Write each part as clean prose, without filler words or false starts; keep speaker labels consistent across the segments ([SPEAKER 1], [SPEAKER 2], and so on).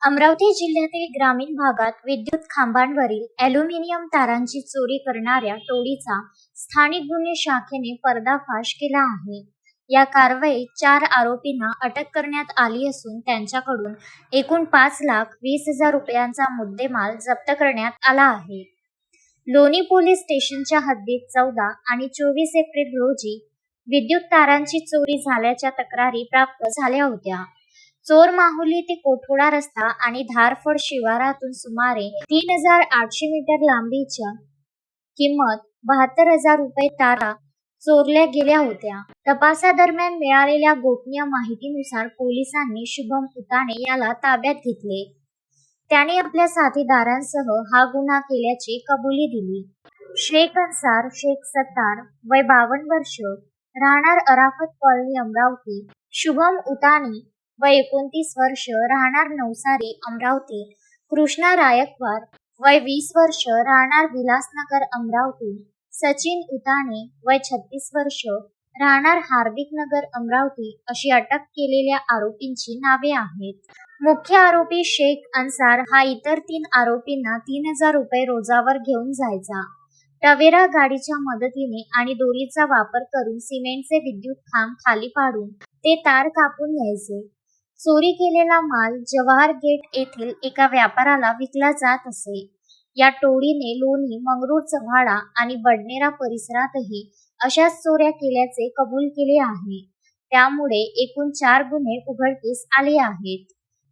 [SPEAKER 1] अमरावती जिल्ह्यातील ग्रामीण भागात विद्युत खांबांवरील ॲल्युमिनियम तारांची चोरी करणाऱ्या टोळीचा स्थानिक गुन्हे शाखेने पर्दाफाश केला आहे. या कारवाईत 4 आरोपींना अटक करण्यात आली असून त्यांच्याकडून एकूण 5,20,000 रुपयांचा मुद्देमाल जप्त करण्यात आला आहे. लोणी पोलीस स्टेशनच्या हद्दीत 14 आणि 24 एप्रिल रोजी विद्युत तारांची चोरी झाल्याच्या तक्रारी प्राप्त झाल्या होत्या. चोर माहुली ते कोठोडा रस्ता आणि धारफड शिवारातून सुमारे 3,800 मीटर लांबीच्या किंमत 72,000 रुपये तारा चोरल्या गेल्या होत्या. तपासादरम्यान मिळालेल्या गोपनीय माहितीनुसार पोलिसांनी शुभम उताने याला ताब्यात घेतले. त्याने आपल्या साथीदारांसह हा गुन्हा केल्याची कबुली दिली. शेख अन्सार शेख सत्तार, वय 52 वर्ष, राहणार अराफत कॉलनी अमरावती. शुभम उताने, वय 29 वर्ष, राहणार नवसारी अमरावती. कृष्णा रायकवार, वय 20 वर्ष, राहणार विलासनगर अमरावती. सचिन उताने, वय 36 वर्ष, राहणार हार्दिक नगर अमरावती अशी अटक केलेल्या आरोपींची नावे आहेत. मुख्य आरोपी शेख अन्सार हा इतर 3 आरोपींना 3,000 रुपये रोजावर घेऊन जायचा. टवेरा गाडीच्या मदतीने आणि दोरीचा वापर करून सिमेंटचे विद्युत खांब खाली पाडून ते तार कापून न्यायचे. चोरी केलेला माल जवाहर गेट येथील एका व्यापाराला विकला जात असे. या टोळीने लोणी, मंगरूळ, चव्हाडा आणि बडनेरा परिसरातही अशाच चोऱ्या केल्याचे कबूल केले आहे. त्यामुळे एकूण 4 गुन्हे उघडकीस आले आहेत.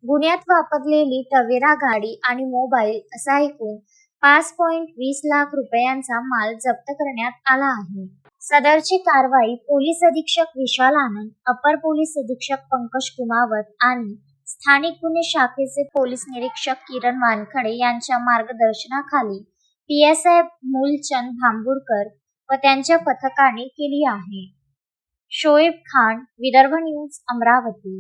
[SPEAKER 1] गुन्ह्यात वापरलेली टवेरा गाडी आणि मोबाईल असा एकूण 5.20 लाख रुपयांचा माल जप्त करण्यात आला आहे. सदरची कारवाई पोलीस अधीक्षक विशाल आनंद, अपर पोलीस अधीक्षक पंकज कुमावत आणि स्थानिक गुन्हे शाखेचे पोलीस निरीक्षक किरण वानखडे यांच्या मार्गदर्शनाखाली PSI मूलचंद भांबुरकर व त्यांच्या पथकाने केली आहे. शोएब खान, विदर्भ न्यूज, अमरावती.